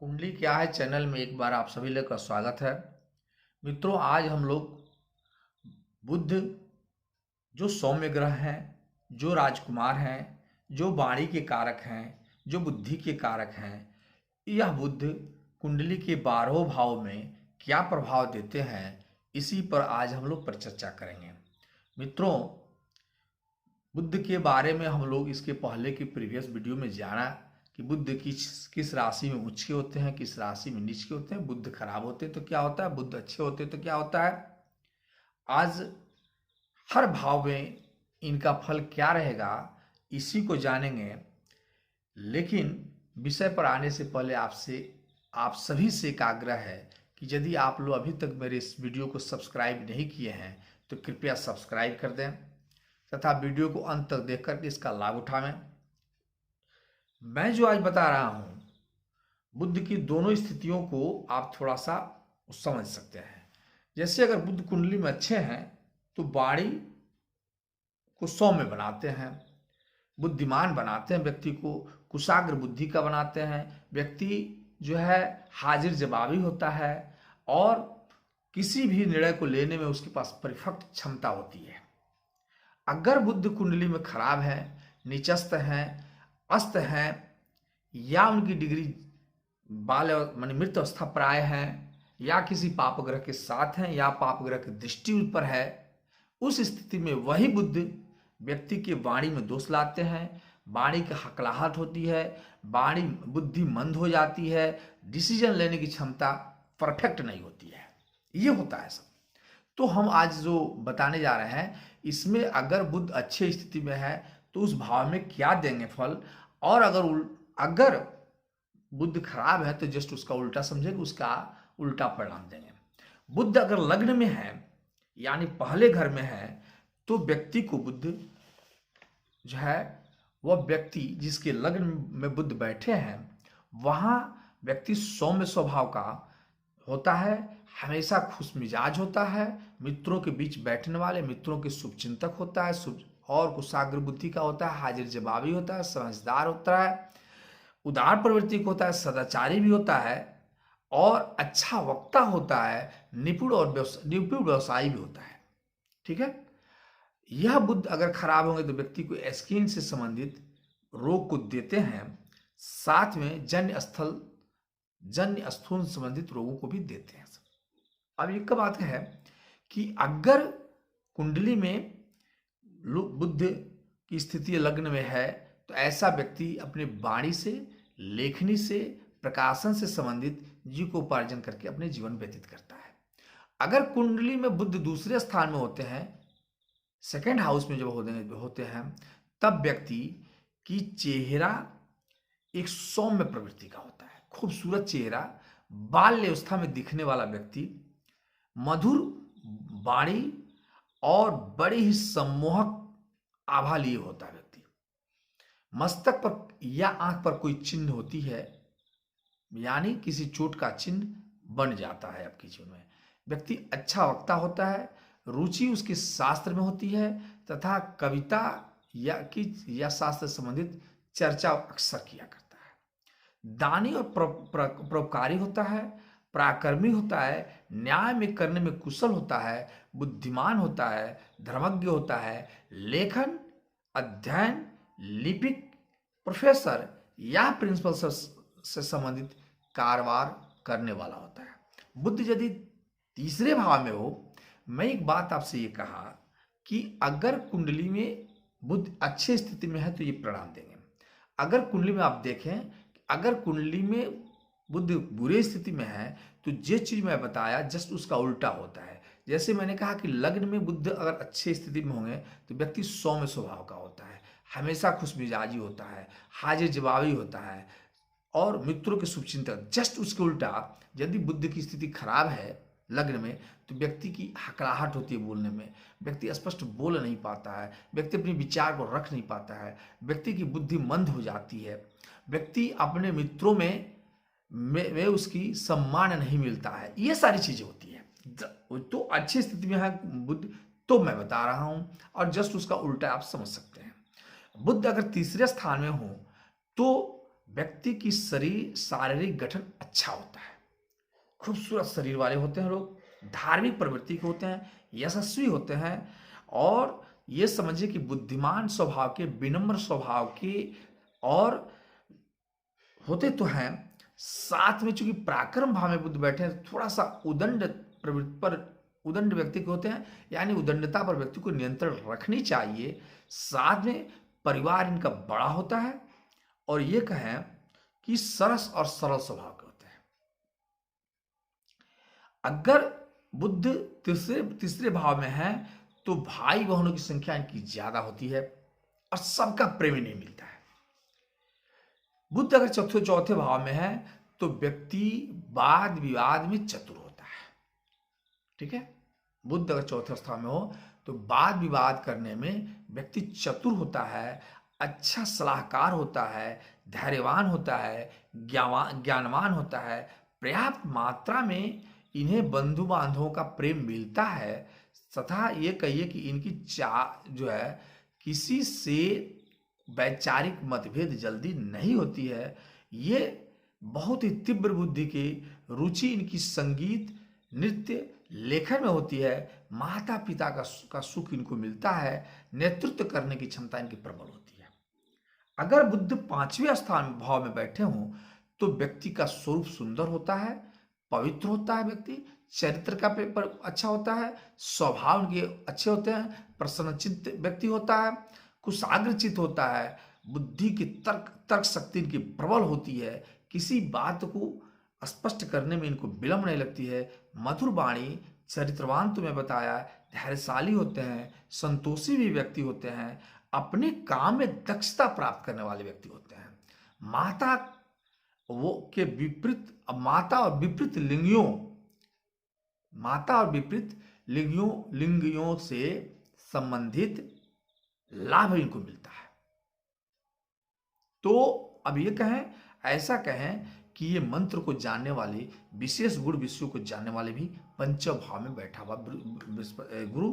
कुंडली क्या है चैनल में एक बार आप सभी लोग का स्वागत है। मित्रों, आज हम लोग बुध जो सौम्य ग्रह हैं, जो राजकुमार हैं, जो वाणी के कारक हैं, जो बुद्धि के कारक हैं, यह बुध कुंडली के 12 भाव में क्या प्रभाव देते हैं, इसी पर आज हम लोग पर चर्चा करेंगे। मित्रों, बुध के बारे में हम लोग इसके पहले की प्रीवियस वीडियो में जाना कि बुध किस राशि में उच्च के होते हैं, किस राशि में नीच के होते हैं, बुध खराब होते तो क्या होता है, बुध अच्छे होते तो क्या होता है। आज हर भाव में इनका फल क्या रहेगा, इसी को जानेंगे। लेकिन विषय पर आने से पहले आप सभी से एक आग्रह है कि यदि आप लोग अभी तक मेरे इस वीडियो को सब्सक्राइब नहीं किए हैं तो कृपया सब्सक्राइब कर दें तथा वीडियो को अंत तक देख करके इसका लाभ उठावें। मैं जो आज बता रहा हूं, बुध की दोनों स्थितियों को आप थोड़ा सा समझ सकते हैं। जैसे अगर बुध कुंडली में अच्छे हैं तो वाणी को सौम्य बनाते हैं, बुद्धिमान बनाते हैं, व्यक्ति को कुशाग्र बुद्धि का बनाते हैं। व्यक्ति जो है हाजिर जवाबी होता है और किसी भी निर्णय को लेने में उसके पास परिपक्व क्षमता होती है। अगर बुध कुंडली में खराब है, नीचस्थ हैं, अस्त हैं या उनकी डिग्री बाल मान मृत अवस्था प्राय है या किसी पाप ग्रह के साथ हैं या पाप ग्रह की दृष्टि उन पर है, उस स्थिति में वही बुध व्यक्ति के वाणी में दोष लाते हैं, वाणी की हकलाहट होती है, वाणी बुद्धि मंद हो जाती है, डिसीजन लेने की क्षमता परफेक्ट नहीं होती है। ये होता है सब। तो हम आज जो बताने जा रहे हैं, इसमें अगर बुध अच्छे स्थिति में है तो उस भाव में क्या देंगे फल, और अगर बुध खराब है तो जस्ट उसका उल्टा समझेंगे, उसका उल्टा परिणाम देंगे। बुध अगर लग्न में है यानी पहले घर में है तो व्यक्ति को बुध जो है, वह व्यक्ति जिसके लग्न में बुध बैठे हैं वहां व्यक्ति सौम्य स्वभाव का होता है, हमेशा खुश मिजाज होता है, मित्रों के बीच बैठने वाले, मित्रों के शुभचिंतक होता है, शुभ और कुशाग्र बुद्धि का होता है, हाजिर जवाबी होता है, समझदार होता है, उदार प्रवृत्ति का होता है, सदाचारी भी होता है और अच्छा वक्ता होता है, निपुण व्यवसायी भी होता है। ठीक है। यह बुध अगर खराब होंगे तो व्यक्ति को स्किन से संबंधित रोग को देते हैं, साथ में जन्य स्थूल संबंधित रोगों को भी देते हैं। अब एक बात है कि अगर कुंडली में बुध की स्थिति लग्न में है तो ऐसा व्यक्ति अपने वाणी से, लेखनी से, प्रकाशन से संबंधित जीविकोपार्जन करके अपने जीवन व्यतीत करता है। अगर कुंडली में बुध दूसरे स्थान में होते हैं, सेकेंड हाउस में जब होते हैं, तब व्यक्ति की चेहरा एक सौम्य प्रवृत्ति का होता है, खूबसूरत चेहरा, बाल्यावस्था में दिखने वाला व्यक्ति, मधुर वाणी और बड़ी ही सम्मोहक आभा लिए होता है व्यक्ति। मस्तक पर या आंख पर कोई चिन्ह होती है, यानी किसी चोट का चिन्ह बन जाता है आपके जीवन में। व्यक्ति अच्छा वक्ता होता है, रुचि उसके शास्त्र में होती है तथा कविता या शास्त्र संबंधित चर्चा अक्सर किया करता है। दानी और परोपकारी होता है, पराक्रमी होता है, न्याय में करने में कुशल होता है, बुद्धिमान होता है, धर्मज्ञ होता है, लेखन, अध्ययन, लिपिक, प्रोफेसर या प्रिंसिपल से संबंधित कारोबार करने वाला होता है। बुध यदि तीसरे भाव में हो, मैं एक बात आपसे ये कहा कि अगर कुंडली में बुध अच्छी स्थिति में है तो ये परिणाम देंगे। अगर कुंडली में आप देखें, अगर कुंडली में बुध बुरे स्थिति में है तो जिस चीज मैं बताया जस्ट उसका उल्टा होता है। जैसे मैंने कहा कि लग्न में बुध अगर अच्छे स्थिति में होंगे तो व्यक्ति सौम्य स्वभाव का होता है, हमेशा खुशमिजाजी होता है, हाजिर जवाबी होता है और मित्रों के शुभचिंतक। जस्ट उसके उल्टा यदि बुध की स्थिति खराब है लग्न में तो व्यक्ति की हकलाहट होती है बोलने में, व्यक्ति स्पष्ट बोल नहीं पाता है, व्यक्ति अपने विचार को रख नहीं पाता है, व्यक्ति की बुद्धि मंद हो जाती है, व्यक्ति अपने मित्रों में उसकी सम्मान नहीं मिलता है। ये सारी चीजें होती है। तो अच्छी स्थिति में है बुध तो मैं बता रहा हूं, और जस्ट उसका उल्टा आप समझ सकते हैं। बुध अगर तीसरे स्थान में हो तो व्यक्ति की शरीर शारीरिक गठन अच्छा होता है, खूबसूरत शरीर वाले होते हैं लोग, धार्मिक प्रवृत्ति के होते हैं, यशस्वी होते हैं और ये समझिए कि बुद्धिमान स्वभाव के, विनम्र स्वभाव के और होते तो हैं। साथ में चूंकि पराक्रम भाव में बुद्ध बैठे हैं, थोड़ा सा उदंड प्रवृत्ति पर, उदंड व्यक्ति के होते हैं, यानी उदंडता पर व्यक्ति को नियंत्रण रखनी चाहिए। साथ में परिवार इनका बड़ा होता है और ये कहें कि सरस और सरल स्वभाव के होते हैं। अगर बुद्ध तीसरे तीसरे भाव में है तो भाई बहनों की संख्या इनकी ज्यादा होती है और सबका प्रेम नहीं मिलता है। बुद्ध अगर चौथे चौथे भाव में है तो व्यक्ति वाद विवाद में चतुर होता है। ठीक है, बुद्ध अगर चौथे स्थान में हो तो वाद विवाद करने में व्यक्ति चतुर होता है, अच्छा सलाहकार होता है, धैर्यवान होता है, ज्ञानवान होता है, पर्याप्त मात्रा में इन्हें बंधु बांधवों का प्रेम मिलता है तथा ये कहिए कि इनकी जो है किसी से वैचारिक मतभेद जल्दी नहीं होती है। ये बहुत ही तीव्र बुद्धि की रुचि इनकी संगीत, नृत्य, लेखन में होती है। माता पिता का सुख इनको मिलता है, नेतृत्व करने की क्षमता इनकी प्रबल होती है। अगर बुद्ध पांचवें स्थान भाव में बैठे हों तो व्यक्ति का स्वरूप सुंदर होता है, पवित्र होता है, व्यक्ति चरित्र का पेपर अच्छा होता है, स्वभाव के अच्छे होते हैं, प्रसन्नचित्त व्यक्ति होता है, कुशाग्रचित होता है, बुद्धि की तर्क शक्ति इनकी प्रबल होती है, किसी बात को स्पष्ट करने में इनको विलंब नहीं लगती है, मधुर वाणी, चरित्रवान तुम्हें बताया, धैर्यशाली होते हैं, संतोषी भी व्यक्ति होते हैं, अपने काम में दक्षता प्राप्त करने वाले व्यक्ति होते हैं। माता वो के विपरीत माता और विपरीत लिंगियों लिंगियों से संबंधित लाभ इनको मिलता है। तो अब ये कहें, ऐसा कहें कि ये मंत्र को जानने वाले, विशेष गुण विषयों को जानने वाले भी पंचम भाव में बैठा हुआ गुरु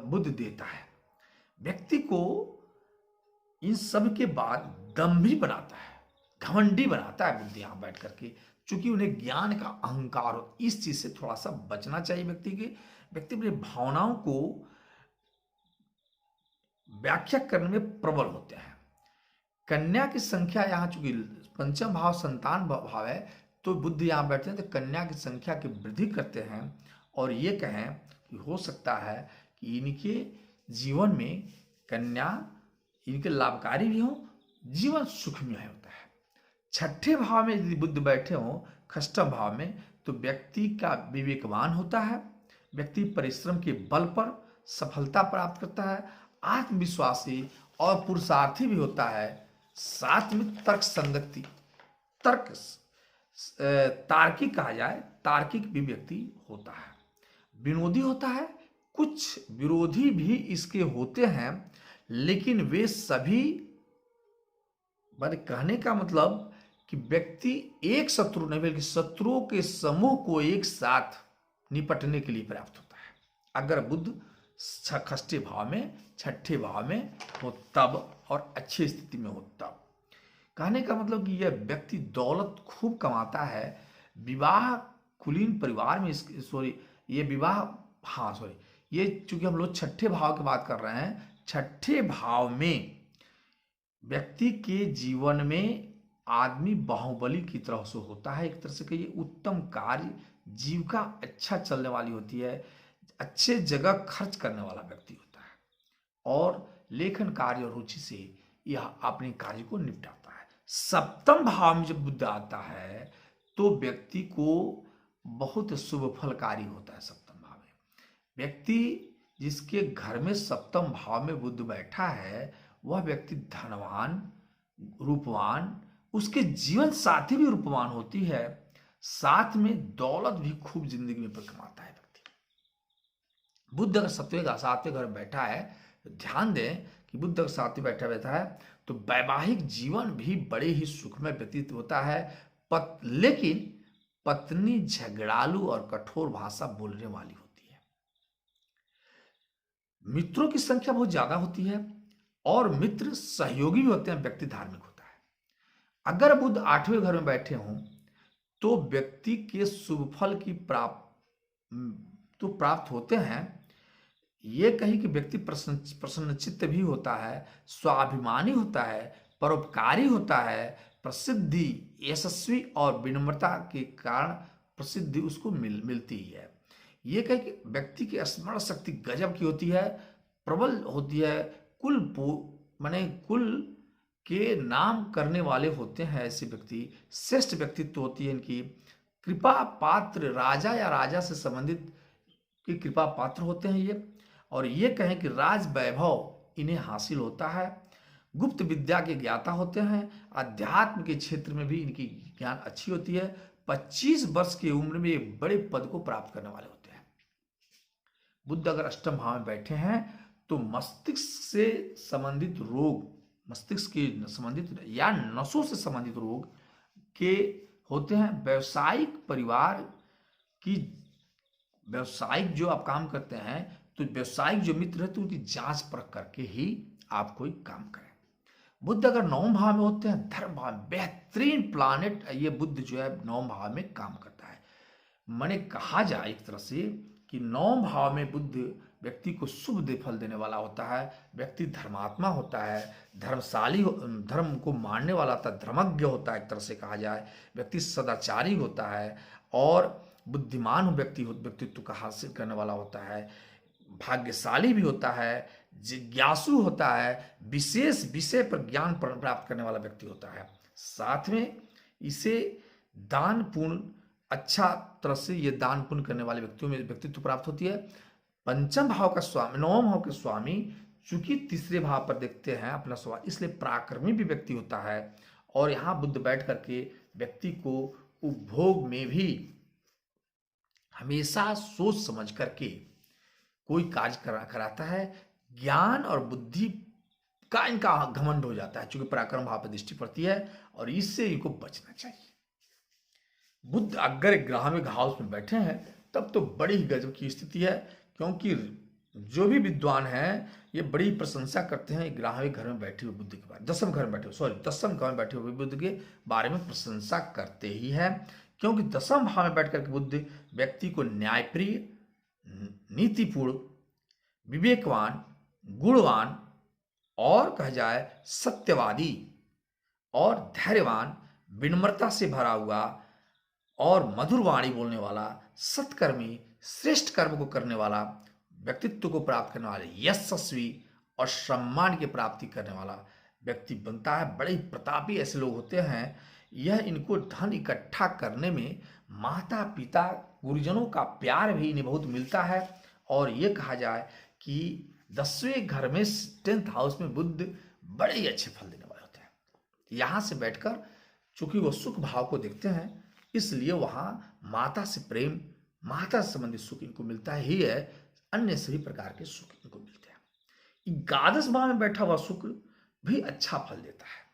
बुद्ध देता है। व्यक्ति को इन सब के बाद दम्भी बनाता है, घमंडी बनाता है बुद्ध यहां बैठ करके, चूंकि उन्हें ज्ञान का अहंकार हो। इस चीज से थोड़ा सा बचना चाहिए व्यक्ति अपनी भावनाओं को व्याख्या करने में प्रबल होते हैं। कन्या की संख्या यहाँ चूंकि पंचम भाव संतान भाव है तो बुद्ध यहाँ बैठते हैं तो कन्या की संख्या की वृद्धि करते हैं और ये कहें कि हो सकता है कि इनके जीवन में कन्या इनके लाभकारी भी हो, जीवन सुखमय होता है। छठे भाव में यदि बुद्ध बैठे हो खष्टम भाव में तो व्यक्ति का विवेकवान होता है, व्यक्ति परिश्रम के बल पर सफलता प्राप्त करता है, आत्मविश्वासी और पुरुषार्थी भी होता है। साथ में तार्किक कहा जाए, तार्किक भी व्यक्ति होता है, विनोदी होता है। कुछ विरोधी भी इसके होते हैं लेकिन वे सभी, मैंने कहने का मतलब कि व्यक्ति एक शत्रु नहीं बल्कि शत्रुओं के समूह को एक साथ निपटने के लिए पर्याप्त होता है। अगर बुद्ध खष्टे भाव में, छठे भाव में हो तब और अच्छी स्थिति में हो तब। कहने का मतलब कि यह व्यक्ति दौलत खूब कमाता है, विवाह कुलीन परिवार में ये चूंकि हम लोग छठे भाव की बात कर रहे हैं, छठे भाव में व्यक्ति के जीवन में आदमी बाहुबली की तरह से होता है। एक तरह से कहिए उत्तम कार्य, जीविका अच्छा चलने वाली होती है, अच्छे जगह खर्च करने वाला व्यक्ति होता है और लेखन कार्य और रुचि से यह अपने कार्य को निपटाता है। सप्तम भाव में जब बुद्ध आता है तो व्यक्ति को बहुत शुभ फलकारी होता है। सप्तम भाव में व्यक्ति जिसके घर में सप्तम भाव में बुद्ध बैठा है वह व्यक्ति धनवान, रूपवान, उसके जीवन साथी भी रूपवान होती है, साथ में दौलत भी खूब जिंदगी में कमाता है व्यक्ति। बुद्ध अगर सातवें घर बैठा है तो ध्यान दें कि बुद्ध अगर सातवें बैठा है तो वैवाहिक जीवन भी बड़े ही सुखमय व्यतीत होता है। लेकिन पत्नी झगड़ालू और कठोर भाषा बोलने वाली होती है। मित्रों की संख्या बहुत ज्यादा होती है और मित्र सहयोगी भी होते हैं। व्यक्ति धार्मिक होता है। अगर बुध 8वें घर में बैठे हों तो व्यक्ति के शुभ फल की तो प्राप्त होते हैं। ये कहीं कि व्यक्ति प्रसन्नचित्त भी होता है, स्वाभिमानी होता है, परोपकारी होता है, प्रसिद्धि, यशस्वी और विनम्रता के कारण प्रसिद्धि उसको मिलती ही है। ये कहीं कि व्यक्ति की स्मरण शक्ति गजब की होती है, प्रबल होती है, माने कुल के नाम करने वाले होते हैं ऐसे व्यक्ति, श्रेष्ठ व्यक्तित्व होती है इनकी, कृपा पात्र, राजा या राजा से संबंधित की कृपा पात्र होते हैं ये। और ये कहें कि राज वैभव इन्हें हासिल होता है, गुप्त विद्या के ज्ञाता होते हैं, अध्यात्म के क्षेत्र में भी इनकी ज्ञान अच्छी होती है। 25 वर्ष की उम्र में ये बड़े पद को प्राप्त करने वाले होते हैं। बुध अगर अष्टम भाव में बैठे हैं तो मस्तिष्क से संबंधित रोग, मस्तिष्क के संबंधित या नसों से संबंधित रोग के होते हैं। व्यवसायिक परिवार की, व्यवसायिक जो आप काम करते हैं तो व्यवसायिक जो मित्र है तो उनकी जांच परख करके ही आप कोई काम करें। बुध अगर 9वें भाव में होते हैं, धर्म भाव में बेहतरीन प्लानेट ये बुध जो है 9वें भाव में काम करता है। माने कहा जाए एक तरह से कि 9वें भाव में बुध व्यक्ति को शुभ फल देने वाला होता है। व्यक्ति धर्मात्मा होता है, धर्मशाली, धर्म को मानने वाला होता है, धर्मज्ञ होता है एक तरह से कहा जाए। व्यक्ति सदाचारी होता है और बुद्धिमान व्यक्तित्व का हासिल करने वाला होता है, भाग्यशाली भी होता है, जिज्ञासु होता है, विशेष विषय पर ज्ञान प्राप्त करने वाला व्यक्ति होता है। साथ में इसे दान पुण्य, अच्छा तरह से ये दान पुण्य करने वाले व्यक्तियों में व्यक्तित्व प्राप्त होती है। पंचम भाव का स्वामी, 9वें भाव के स्वामी चूंकि तीसरे भाव पर देखते हैं अपना स्वामी, इसलिए पराक्रमी भी व्यक्ति होता है। और यहाँ बुध बैठ करके व्यक्ति को उपभोग में भी हमेशा सोच समझ करके कोई कार्य कराता है। ज्ञान और बुद्धि का इनका घमंड हो जाता है चूंकि पराक्रम भाव पर दृष्टि पड़ती है और इससे इनको बचना चाहिए। बुध अगर 11वें हाउस में बैठे हैं तब तो बड़ी ही गजब की स्थिति है, क्योंकि जो भी विद्वान हैं ये बड़ी प्रशंसा करते हैं 11वें घर में बैठे हुए बुध के बारे, 10वें घर में बैठे हुए, सॉरी 10वें घर में बैठे हुए बुध के बारे में प्रशंसा करते ही है। क्योंकि 10वें भाव में बैठ करके बुध व्यक्ति को न्यायप्रिय, नीतिपूर्ण, विवेकवान, गुणवान और कहा जाए सत्यवादी और धैर्यवान, विनम्रता से भरा हुआ और मधुर वाणी बोलने वाला, सत्कर्मी, श्रेष्ठ कर्म को करने वाला, व्यक्तित्व को प्राप्त करने वाले, यशस्वी और सम्मान की प्राप्ति करने वाला व्यक्ति बनता है। बड़े प्रतापी ऐसे लोग होते हैं। यह इनको धन इकट्ठा करने में माता पिता गुरुजनों का प्यार भी इन्हें बहुत मिलता है। और ये कहा जाए कि 10वें घर में 10th हाउस में बुध बड़े ही अच्छे फल देने वाले होते हैं। यहाँ से बैठकर चूंकि वो सुख भाव को देखते हैं इसलिए वहाँ माता से प्रेम, माता से संबंधित सुख इनको मिलता ही है, अन्य सभी प्रकार के सुख इनको मिलते हैं। 11 भाव में बैठा हुआ शुक्र भी अच्छा फल देता है।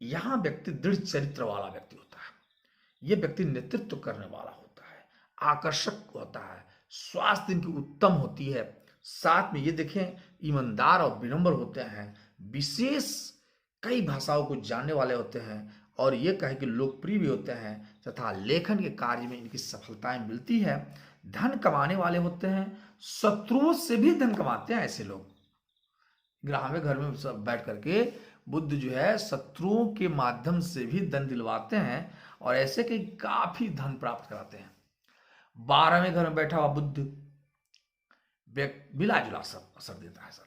यहाँ व्यक्ति दृढ़ चरित्र वाला व्यक्ति होता है। यह व्यक्ति नेतृत्व करने वाला होता है, आकर्षक होता है, स्वास्थ्य इनकी उत्तम होती है। साथ में ये देखें ईमानदार और विनम्र होते हैं, विशेष कई भाषाओं को जानने वाले होते हैं और ये कहे कि लोकप्रिय भी होते हैं तथा लेखन के कार्य में इनकी सफलताएं मिलती है। धन कमाने वाले होते हैं, शत्रुओं से भी धन कमाते हैं ऐसे लोग। 11वें घर में सब बैठ करके बुध जो है शत्रुओं के माध्यम से भी धन दिलवाते हैं और ऐसे कई काफी धन प्राप्त कराते हैं। 12वें घर में बैठा हुआ बुध मिला जुला असर देता है। सर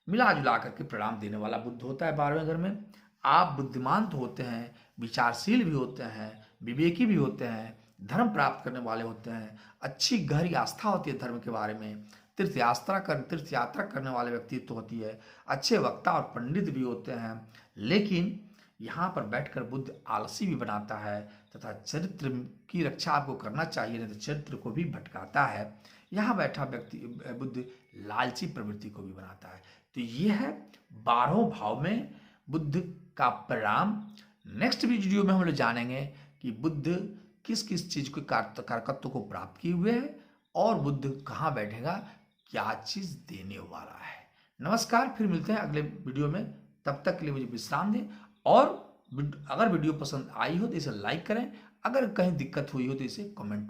मिला जुला करके परिणाम देने वाला बुध होता है 12वें घर में। आप बुद्धिमान तो होते हैं, विचारशील भी होते हैं, विवेकी भी होते हैं, धर्म प्राप्त करने वाले होते हैं, अच्छी गहरी आस्था होती है धर्म के बारे में, तीर्थ यात्रा करने वाले व्यक्तित्व होती है, अच्छे वक्ता और पंडित भी होते हैं। लेकिन यहाँ पर बैठकर बुध आलसी भी बनाता है तथा चरित्र की रक्षा आपको करना चाहिए, नहीं तो चरित्र को भी भटकाता है। यहाँ बैठा व्यक्ति बुध लालची प्रवृत्ति को भी बनाता है। तो ये है 12वें भाव में बुध का परिणाम। नेक्स्ट वीडियो में हम लोग जानेंगे कि बुध किस किस चीज के कारकत्व को प्राप्त किए हुए है और बुध कहाँ बैठेगा, क्या चीज देने वाला है। नमस्कार, फिर मिलते हैं अगले वीडियो में। तब तक के लिए मुझे विश्राम दें और अगर वीडियो पसंद आई हो तो इसे लाइक करें, अगर कहीं दिक्कत हुई हो तो इसे कमेंट